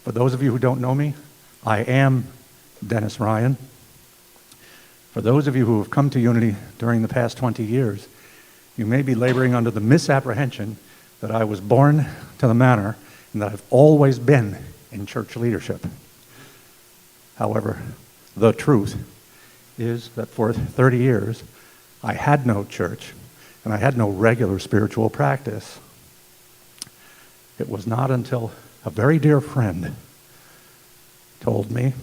For those of you who don't know me, I am Dennis Ryan. For those of you who have come to Unity during the past 20 years, you may be laboring under the misapprehension that I was born to the manor and that I've always been in church leadership. However, the truth is that for 30 years, I had no church and I had no regular spiritual practice. It was not until a very dear friend told me,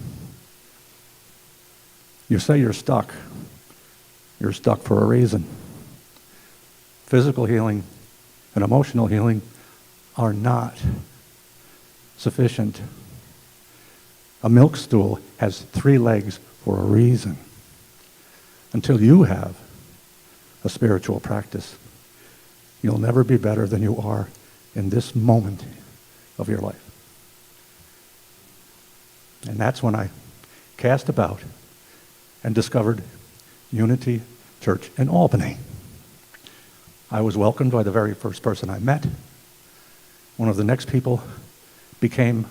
"You say you're stuck. You're stuck for a reason. Physical healing and emotional healing are not sufficient. A milk stool has 3 legs for a reason. Until you have a spiritual practice, you'll never be better than you are in this moment of your life." And that's when I cast about and discovered Unity Church in Albany. I was welcomed by the very first person I met. One of the next people became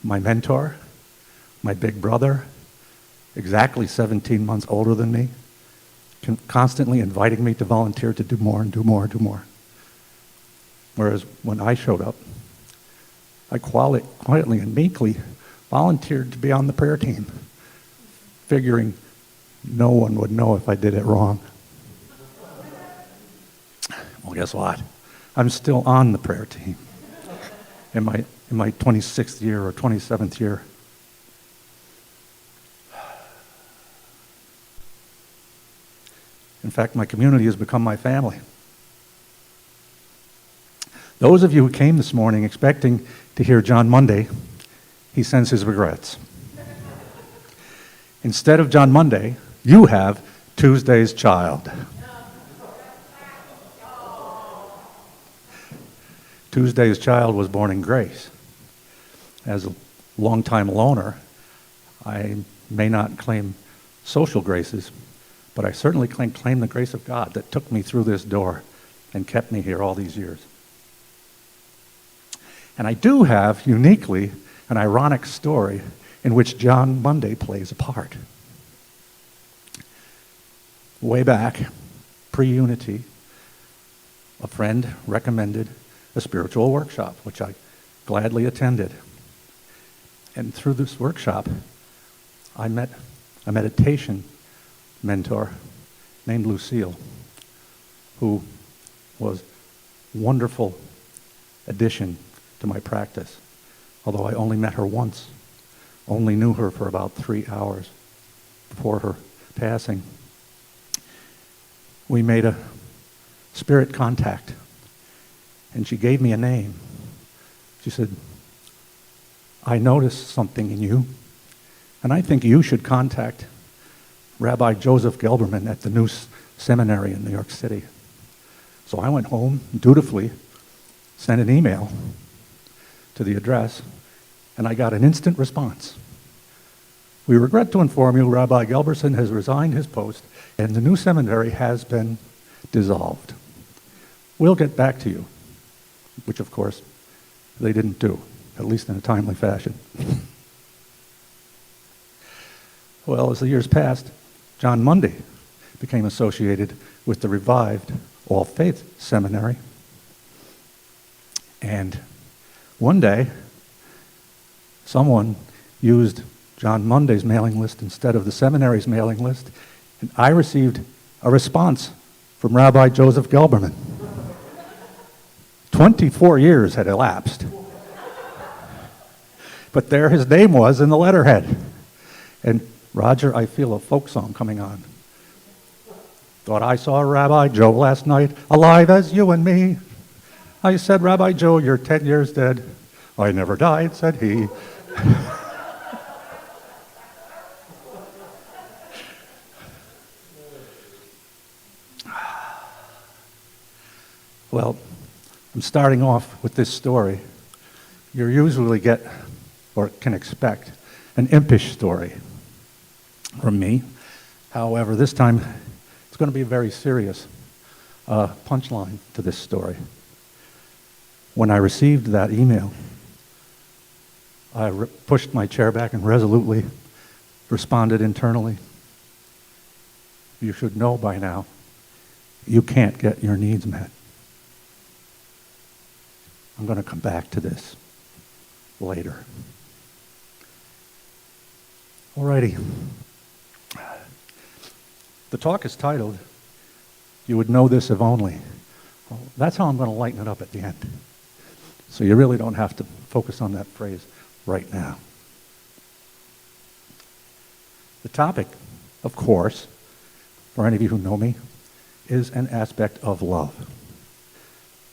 my mentor, my big brother, exactly 17 months older than me, constantly inviting me to volunteer to do more and do more and do more. Whereas when I showed up, I quietly and meekly volunteered to be on the prayer team, figuring no one would know if I did it wrong. Well, guess what? I'm still on the prayer team in my 26th year or 27th year. In fact, my community has become my family. Those of you who came this morning expecting to hear John Monday, he sends his regrets. Instead of John Monday, you have Tuesday's child. Tuesday's child was born in grace. As a longtime loner, I may not claim social graces, but I certainly claim the grace of God that took me through this door and kept me here all these years. And I do have, uniquely, an ironic story in which John Monday plays a part. Way back, pre-Unity, a friend recommended a spiritual workshop, which I gladly attended. And through this workshop, I met a meditation mentor named Lucille, who was a wonderful addition to my practice. Although I only met her once, only knew her for about 3 hours before her passing. We made a spirit contact, and she gave me a name. She said, "I noticed something in you, and I think you should contact Rabbi Joseph Gelberman at the new seminary in New York City." So I went home, dutifully sent an email to the address, and I got an instant response. "We regret to inform you Rabbi Gelberson has resigned his post and the new seminary has been dissolved. We'll get back to you," which of course they didn't do, at least in a timely fashion. Well, as the years passed, John Monday became associated with the revived All Faith Seminary. And one day, someone used John Monday's mailing list instead of the seminary's mailing list, and I received a response from Rabbi Joseph Gelberman. 24 years had elapsed. But there his name was in the letterhead. And "Roger, I feel a folk song coming on. Thought I saw Rabbi Joe last night, alive as you and me. I said, 'Rabbi Joe, you're 10 years dead.' 'I never died,' said he." Well, I'm starting off with this story. You usually get, or can expect, an impish story from me. However, this time it's going to be a very serious punchline to this story. When I received that email, I pushed my chair back and resolutely responded internally. You should know by now, you can't get your needs met. I'm going to come back to this later. Alrighty. The talk is titled, You Would Know This If Only. Well, that's how I'm going to lighten it up at the end. So you really don't have to focus on that phrase right now. The topic, of course, for any of you who know me, is an aspect of love.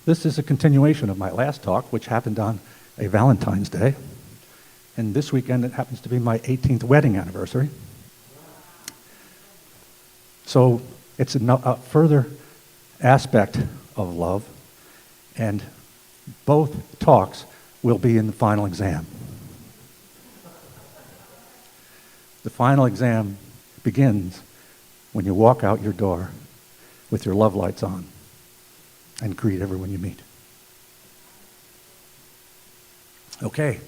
This is a continuation of my last talk, which happened on a Valentine's Day. And this weekend, it happens to be my 18th wedding anniversary. So it's a further aspect of love, and both talks will be in the final exam. The final exam begins when you walk out your door with your love lights on and greet everyone you meet. Okay.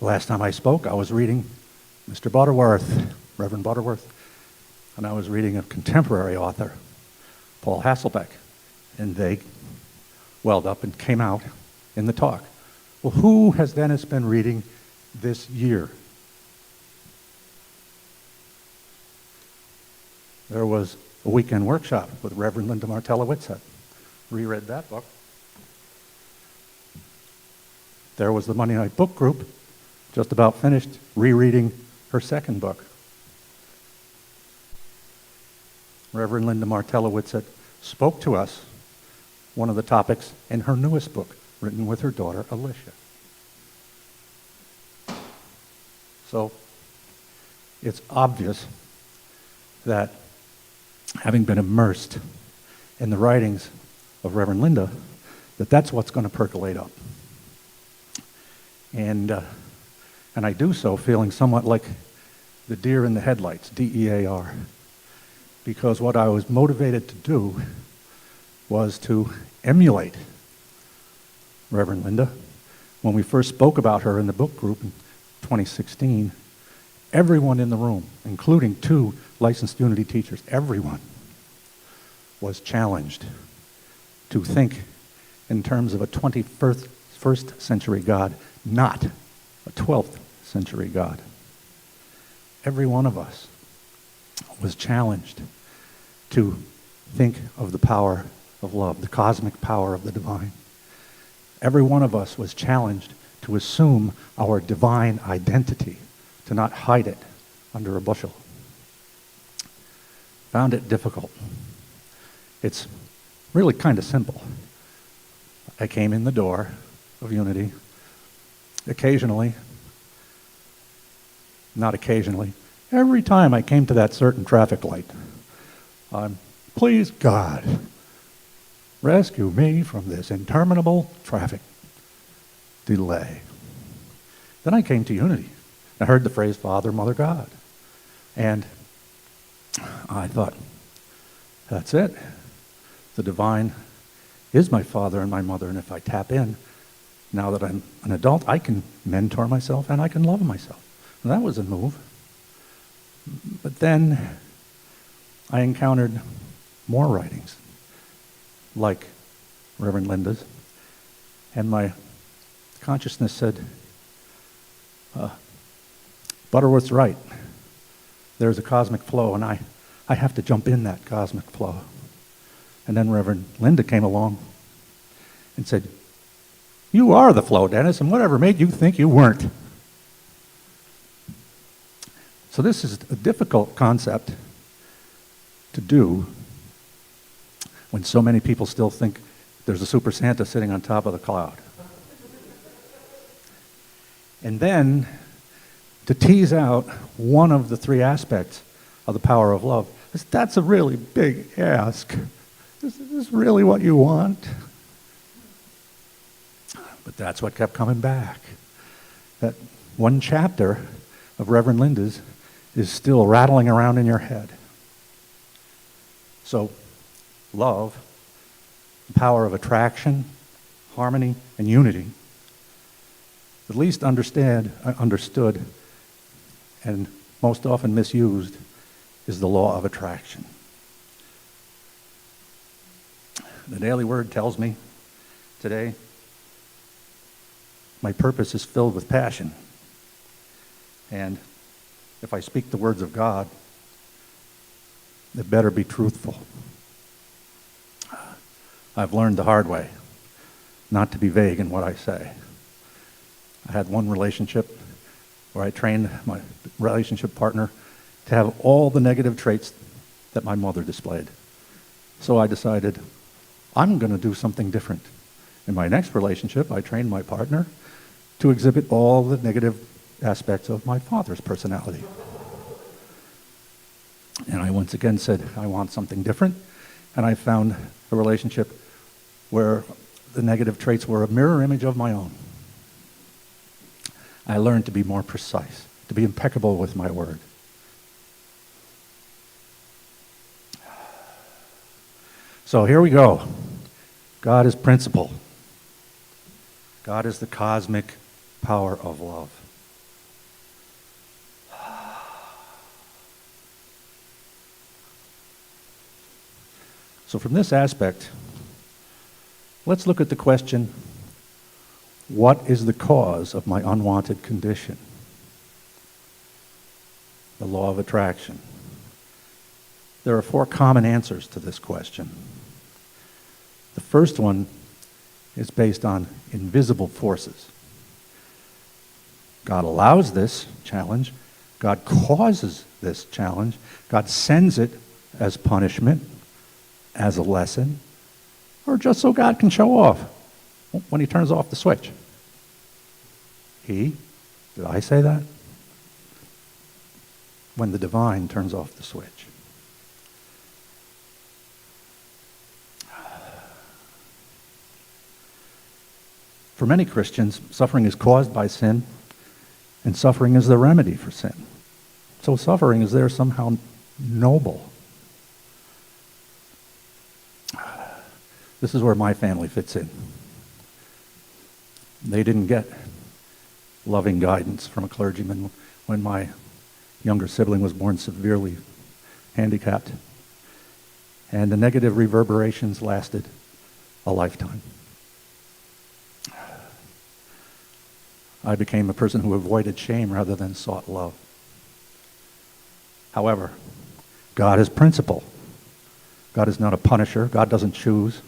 Last time I spoke, I was reading Mr. Butterworth, Reverend Butterworth, and I was reading a contemporary author, Paul Hasselbeck, and they welled up and came out in the talk. Well, who has Dennis been reading this year? There was a weekend workshop with Reverend Linda Martella-Whitsett. Reread that book. There was the Monday night book group, just about finished rereading her second book. Reverend Linda Martella-Whitsett spoke to us one of the topics in her newest book, written with her daughter, Alicia. So it's obvious that having been immersed in the writings of Reverend Linda, that's what's going to percolate up. And I do so feeling somewhat like the deer in the headlights, D-E-A-R, because what I was motivated to do was to emulate Reverend Linda. When we first spoke about her in the book group in 2016, everyone in the room, including 2 licensed Unity teachers, everyone was challenged to think in terms of a 21st century God, not a 12th century God. Every one of us was challenged to think of the power of love, the cosmic power of the divine. Every one of us was challenged to assume our divine identity, to not hide it under a bushel. Found it difficult. It's really kind of simple. I came in the door of Unity. Occasionally, not occasionally, every time I came to that certain traffic light, please God, rescue me from this interminable traffic delay. Then I came to Unity. I heard the phrase Father, Mother, God. And I thought, that's it. The divine is my father and my mother, and if I tap in, now that I'm an adult, I can mentor myself and I can love myself. And that was a move. But then I encountered more writings, like Reverend Linda's, and my consciousness said, Butterworth's right. There's a cosmic flow, and I have to jump in that cosmic flow. And then Reverend Linda came along and said, you are the flow, Dennis, and whatever made you think you weren't. So this is a difficult concept to do when so many people still think there's a Super Santa sitting on top of the cloud. And then to tease out one of the 3 aspects of the power of love, that's a really big ask. Is this really what you want? But that's what kept coming back. That one chapter of Reverend Linda's is still rattling around in your head. So, love, the power of attraction, harmony, and unity, The least understood and most often misused is the law of attraction. The Daily Word tells me today my purpose is filled with passion. And if I speak the words of God, it better be truthful. I've learned the hard way not to be vague in what I say. I had one relationship where I trained my relationship partner to have all the negative traits that my mother displayed. So I decided, I'm going to do something different. In my next relationship, I trained my partner to exhibit all the negative aspects of my father's personality. And I once again said, I want something different. And I found a relationship where the negative traits were a mirror image of my own. I learned to be more precise, to be impeccable with my word. So here we go. God is principle. God is the cosmic power of love. So from this aspect, let's look at the question, what is the cause of my unwanted condition? The law of attraction. There are 4 common answers to this question. The first one is based on invisible forces. God allows this challenge. God causes this challenge. God sends it as punishment, as a lesson, or just so God can show off when he turns off the switch. Did I say that? When the divine turns off the switch. For many Christians, suffering is caused by sin, and suffering is the remedy for sin. So suffering is there somehow noble. This is where my family fits in. They didn't get loving guidance from a clergyman when my younger sibling was born severely handicapped. And the negative reverberations lasted a lifetime. I became a person who avoided shame rather than sought love. However, God is principle. God is not a punisher. God doesn't choose.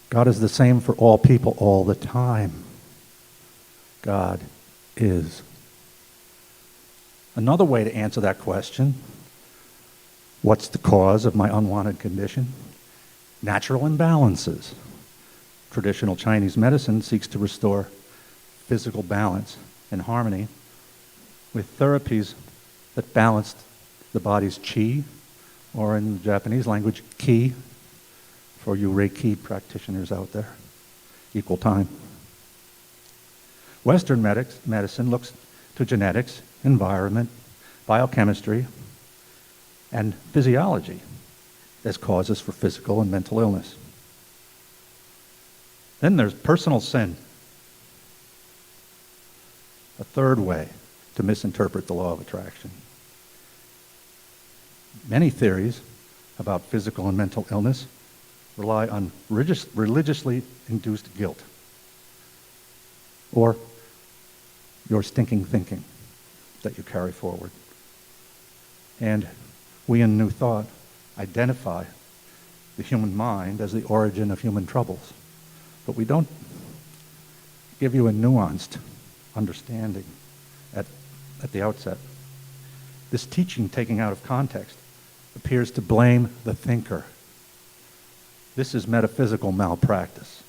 God is the same for all people all the time. God is. Another way to answer that question, what's the cause of my unwanted condition? Natural imbalances. Traditional Chinese medicine seeks to restore physical balance and harmony with therapies that balance the body's qi, or in the Japanese language, ki, for you Reiki practitioners out there, equal time. Western medicine looks to genetics, environment, biochemistry, and physiology as causes for physical and mental illness. Then there's personal sin. A third way to misinterpret the law of attraction. Many theories about physical and mental illness rely on religiously induced guilt, or your stinking thinking that you carry forward. And we in New Thought identify the human mind as the origin of human troubles, but we don't give you a nuanced understanding at the outset. This teaching, taken out of context, appears to blame the thinker. This is metaphysical malpractice.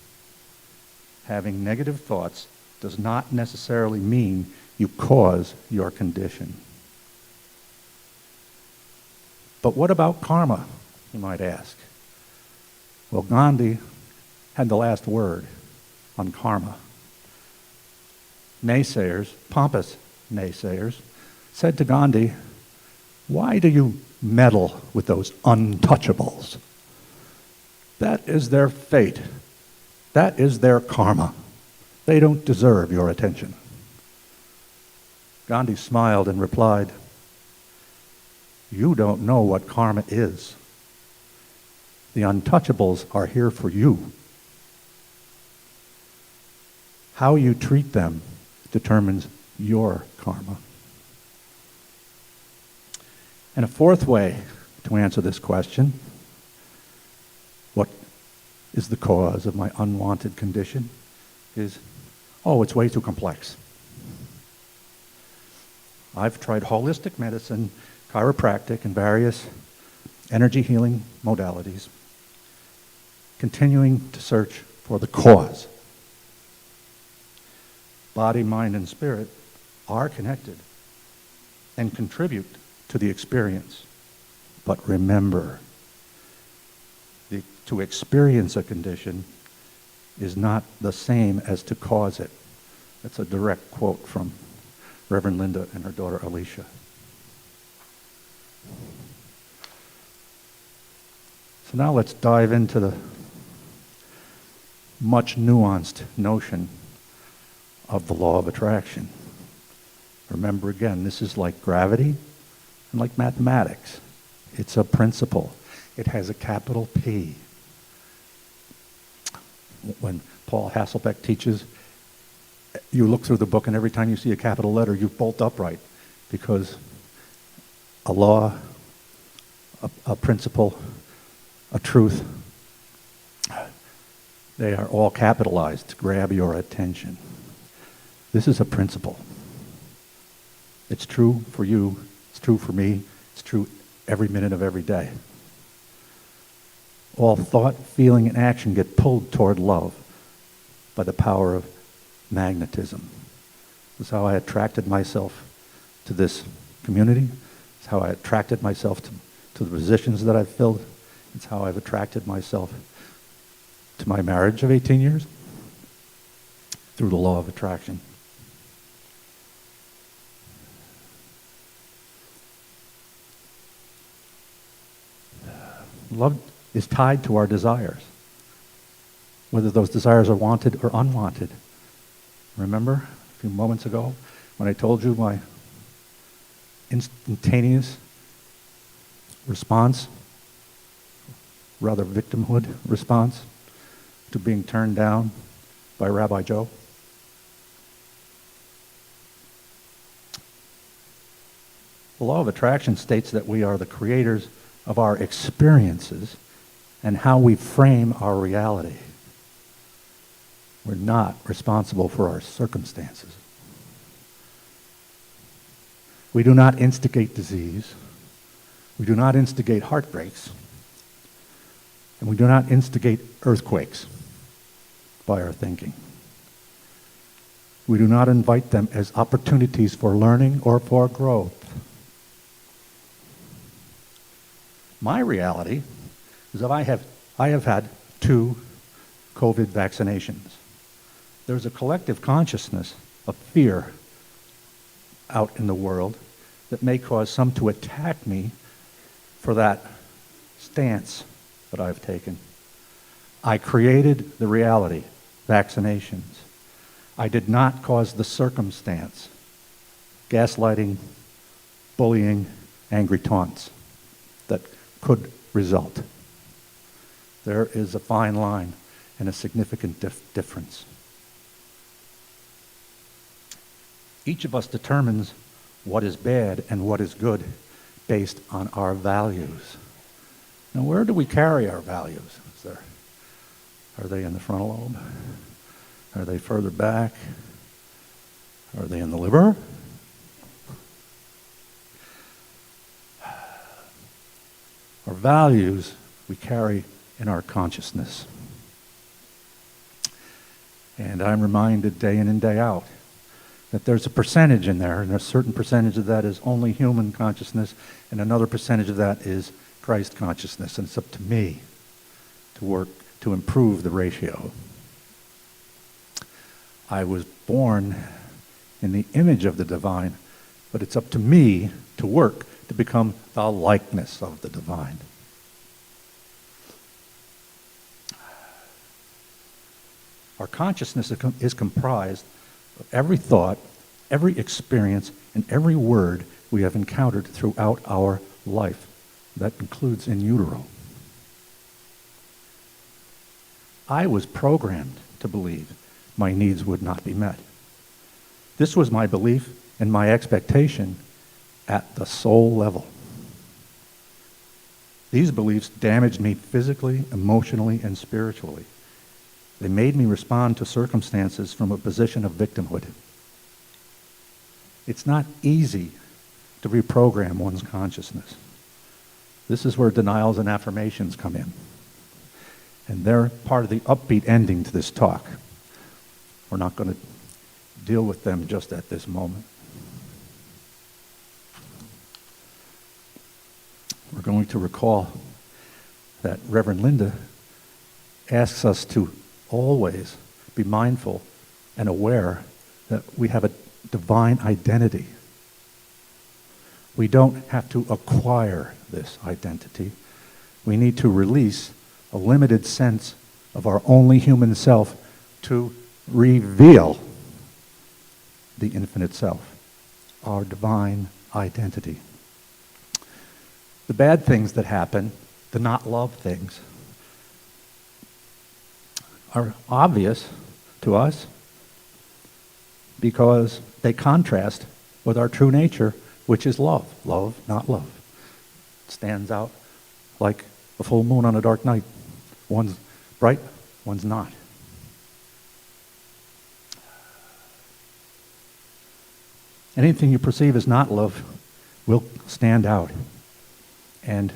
Having negative thoughts does not necessarily mean you cause your condition. But what about karma, you might ask? Well, Gandhi had the last word on karma. Naysayers, pompous naysayers, said to Gandhi, "Why do you meddle with those untouchables? That is their fate. That is their karma. They don't deserve your attention." Gandhi smiled and replied, "You don't know what karma is. The untouchables are here for you. How you treat them determines your karma." And a fourth way to answer this question, what is the cause of my unwanted condition, is, it's way too complex. I've tried holistic medicine, chiropractic, and various energy healing modalities, continuing to search for the cause. Body, mind, and spirit are connected and contribute to the experience. But remember, to experience a condition is not the same as to cause it. That's a direct quote from Reverend Linda and her daughter Alicia. So now let's dive into the much nuanced notion of the law of attraction. Remember again, this is like gravity and like mathematics. It's a principle. It has a capital P. When Paul Hasselbeck teaches, you look through the book and every time you see a capital letter, you bolt upright, because a law, a principle, a truth, they are all capitalized to grab your attention. This is a principle. It's true for you, it's true for me, it's true every minute of every day. All thought, feeling, and action get pulled toward love by the power of magnetism. This is how I attracted myself to this community. It's how I attracted myself to the positions that I've filled. It's how I've attracted myself to my marriage of 18 years, through the law of attraction. Love is tied to our desires, whether those desires are wanted or unwanted. Remember a few moments ago when I told you my instantaneous response, rather victimhood response, to being turned down by Rabbi Joe? The law of attraction states that we are the creators of our experiences and how we frame our reality. We're not responsible for our circumstances. We do not instigate disease. We do not instigate heartbreaks. And we do not instigate earthquakes by our thinking. We do not invite them as opportunities for learning or for growth. My reality is that I have had 2 COVID vaccinations. There's a collective consciousness of fear out in the world that may cause some to attack me for that stance that I've taken. I created the reality, vaccinations. I did not cause the circumstance, gaslighting, bullying, angry taunts that could result. There is a fine line and a significant difference. Each of us determines what is bad and what is good based on our values. Now, where do we carry our values? Are they in the frontal lobe? Are they further back? Are they in the liver? Our values we carry in our consciousness. And I'm reminded day in and day out that there's a percentage in there, and a certain percentage of that is only human consciousness, and another percentage of that is Christ consciousness. And it's up to me to work to improve the ratio. I was born in the image of the divine, but it's up to me to work to become the likeness of the divine. Our consciousness is comprised of every thought, every experience, and every word we have encountered throughout our life. That includes in utero. I was programmed to believe my needs would not be met. This was my belief and my expectation at the soul level. These beliefs damaged me physically, emotionally, and spiritually. They made me respond to circumstances from a position of victimhood. It's not easy to reprogram one's consciousness. This is where denials and affirmations come in. And they're part of the upbeat ending to this talk. We're not going to deal with them just at this moment. We're going to recall that Reverend Linda asks us to always be mindful and aware that we have a divine identity. We don't have to acquire this identity. We need to release a limited sense of our only human self to reveal the infinite self, our divine identity. The bad things that happen, the not love things, are obvious to us because they contrast with our true nature, which is love. Love, not love. It stands out like a full moon on a dark night. One's bright, one's not. Anything you perceive as not love will stand out. And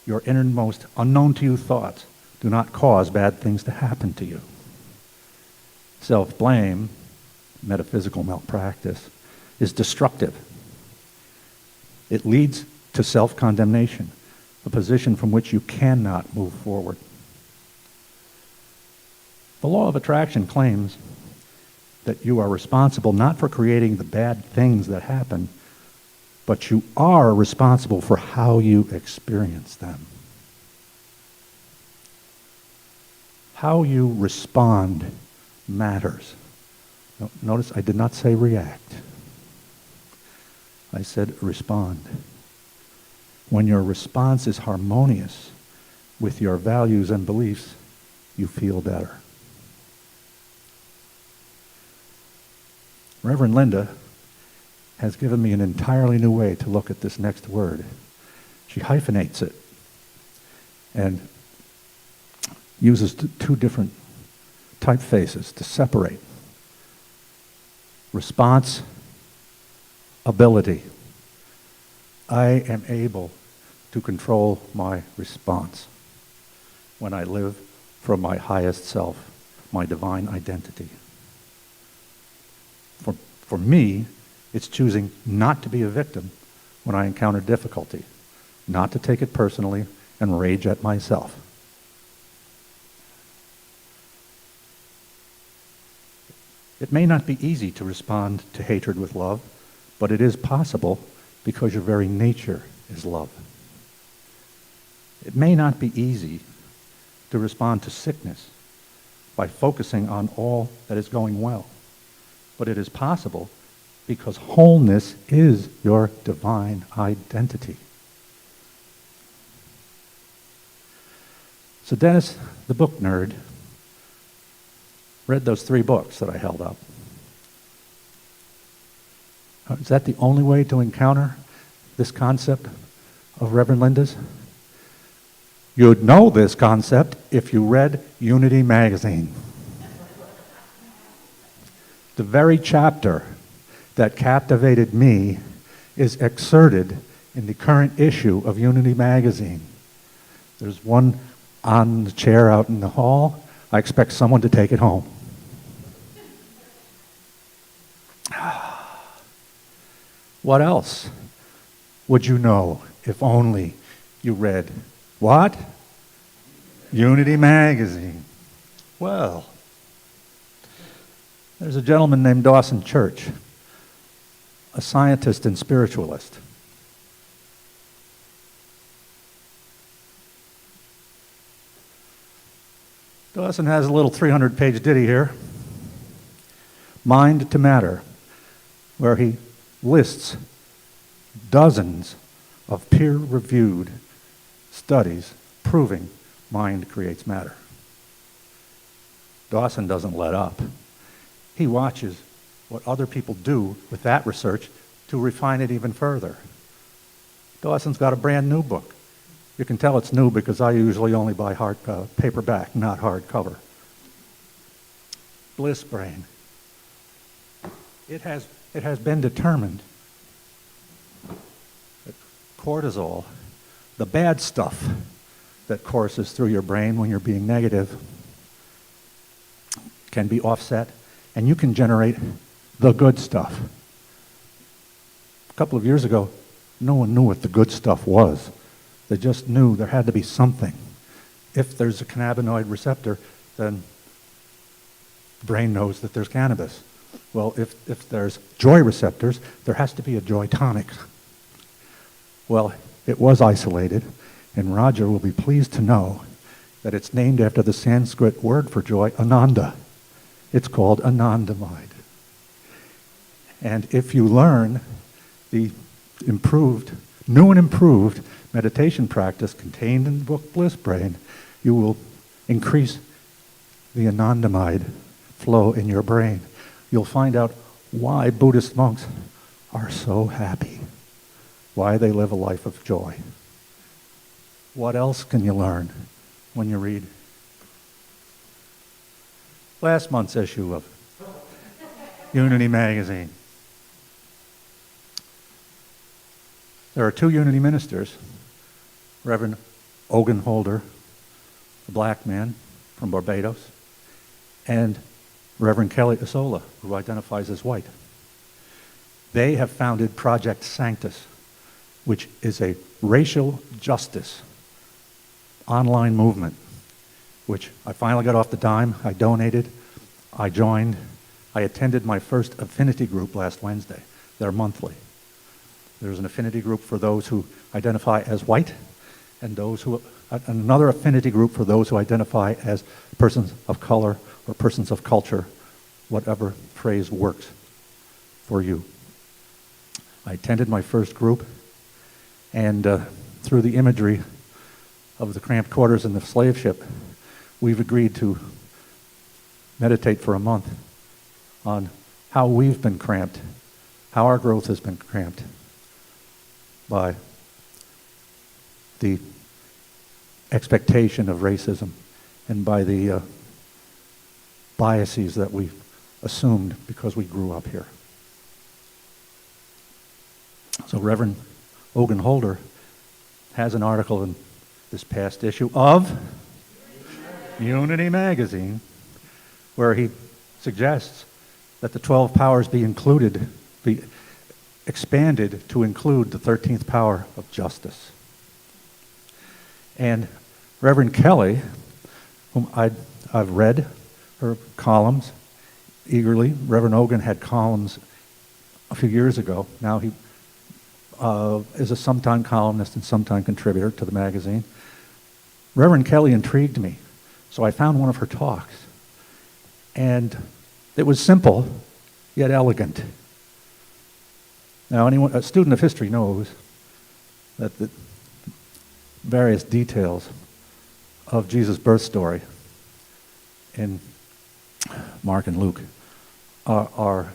your innermost, unknown to you thoughts do not cause bad things to happen to you. Self-blame, metaphysical malpractice, is destructive. It leads to self-condemnation, a position from which you cannot move forward. The law of attraction claims that you are responsible not for creating the bad things that happen, but you are responsible for how you experience them. How you respond matters. Notice I did not say react. I said respond. When your response is harmonious with your values and beliefs, you feel better. Reverend Linda has given me an entirely new way to look at this next word. She hyphenates it and uses two different typefaces to separate. Response, ability. I am able to control my response when I live from my highest self, my divine identity. For me, it's choosing not to be a victim when I encounter difficulty, not to take it personally and rage at myself. It may not be easy to respond to hatred with love, but it is possible because your very nature is love. It may not be easy to respond to sickness by focusing on all that is going well, but it is possible because wholeness is your divine identity. So Dennis, the book nerd, read those 3 books that I held up. Is that the only way to encounter this concept of Reverend Linda's? You'd know this concept if you read Unity magazine. The very chapter that captivated me is excerpted in the current issue of Unity magazine. There's one on the chair out in the hall. I expect someone to take it home. What else would you know if only you read what? Unity magazine. Well, there's a gentleman named Dawson Church, a scientist and spiritualist. Dawson has a little 300-page ditty here. Mind to matter. where he lists dozens of peer-reviewed studies proving mind creates matter. Dawson doesn't let up. He watches what other people do with that research to refine it even further. Dawson's got a brand new book. You can tell it's new because I usually only buy paperback, not hardcover. Bliss Brain. It has been determined that cortisol, the bad stuff that courses through your brain when you're being negative, can be offset, and you can generate the good stuff. A couple of years ago, no one knew what the good stuff was. They just knew there had to be something. If there's a cannabinoid receptor, then the brain knows that there's cannabis. Well, if there's joy receptors, there has to be a joy tonic. Well, it was isolated, and Roger will be pleased to know that it's named after the Sanskrit word for joy, ananda. It's called anandamide. And if you learn the new and improved meditation practice contained in the book Bliss Brain, you will increase the anandamide flow in your brain. You'll find out why Buddhist monks are so happy, why they live a life of joy. What else can you learn when you read last month's issue of Unity magazine? There are two Unity ministers, Reverend Ogenholder, a black man from Barbados, and Reverend Kelly Isola, who identifies as white. They have founded Project Sanctus, which is a racial justice online movement, which I finally got off the dime. I donated, I joined, I attended my first affinity group last Wednesday. They're monthly. There's an affinity group for those who identify as white, and another affinity group for those who identify as persons of color or persons of culture, whatever phrase works for you. I attended my first group, and through the imagery of the cramped quarters in the slave ship, we've agreed to meditate for a month on how we've been cramped, how our growth has been cramped by the expectation of racism and by the biases that we've assumed because we grew up here. So Reverend Ogenholder has an article in this past issue of Unity magazine where he suggests that the 12 powers be expanded to include the 13th power of justice. And Reverend Kelly, whom I've read her columns eagerly. Reverend Ogen had columns a few years ago. Now he is a sometime columnist and sometime contributor to the magazine. Reverend Kelly intrigued me, so I found one of her talks. And it was simple, yet elegant. Now, a student of history knows that the various details of Jesus' birth story in Mark and Luke are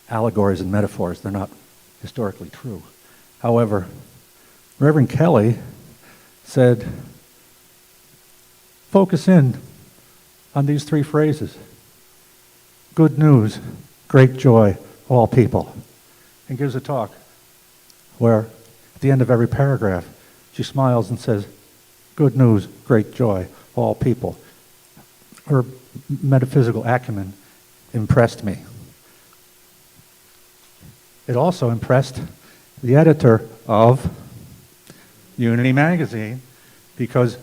allegories and metaphors. They're not historically true. However, Reverend Kelly said, focus in on these three phrases. Good news, great joy, all people. And gives a talk where at the end of every paragraph, she smiles and says, good news, great joy, all people. Her metaphysical acumen impressed me. It also impressed the editor of Unity magazine because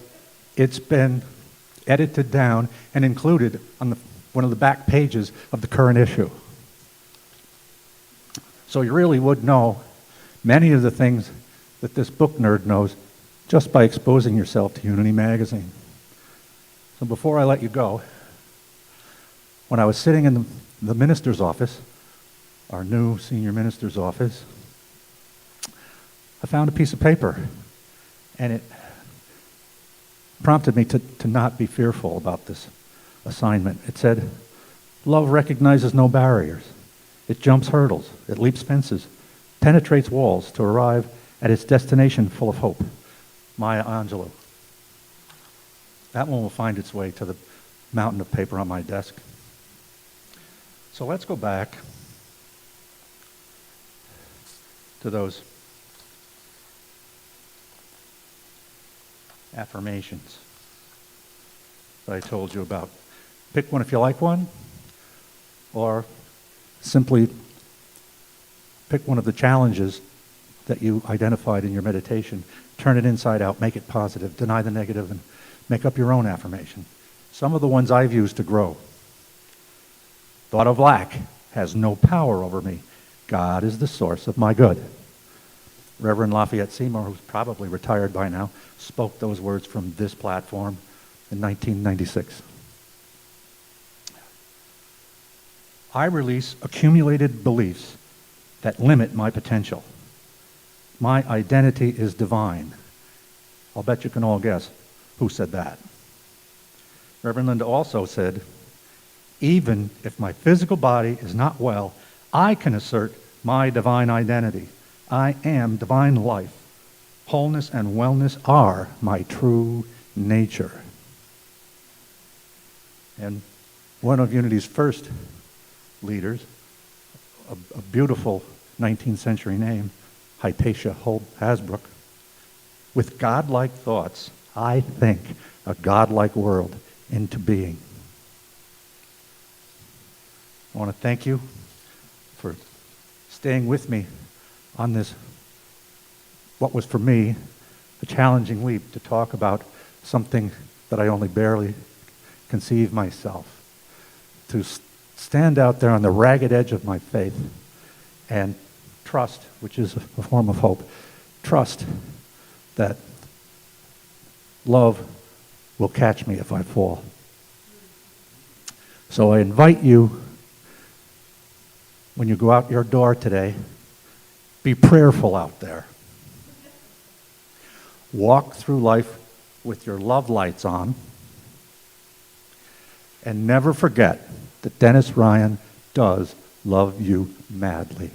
it's been edited down and included on one of the back pages of the current issue. So you really would know many of the things that this book nerd knows just by exposing yourself to Unity magazine. So before I let you go, when I was sitting in the minister's office our new senior minister's office, I found a piece of paper, and it prompted me to not be fearful about this assignment. It said, "Love recognizes no barriers. It jumps hurdles, it leaps fences, penetrates walls to arrive at its destination full of hope." Maya Angelou. That one will find its way to the mountain of paper on my desk. So let's go back to those affirmations that I told you about. Pick one if you like one, or simply pick one of the challenges that you identified in your meditation, turn it inside out, make it positive, deny the negative, and make up your own affirmation. Some of the ones I've used to grow. Thought of lack has no power over me. God is the source of my good. Reverend Lafayette Seymour, who's probably retired by now, spoke those words from this platform in 1996. I release accumulated beliefs that limit my potential. My identity is divine. I'll bet you can all guess who said that. Reverend Linda also said, "Even if my physical body is not well, I can assert my divine identity. I am divine life. Wholeness and wellness are my true nature." And one of Unity's first leaders, a beautiful 19th century name, Hypatia Holt Hasbrook, "With godlike thoughts, I think a godlike world into being." I want to thank you for staying with me on this, what was for me a challenging leap to talk about something that I only barely conceive myself, to stand out there on the ragged edge of my faith and trust, which is a form of hope, trust that love will catch me if I fall. So I invite you, when you go out your door today, be prayerful out there. Walk through life with your love lights on, and never forget that Dennis Ryan does love you madly.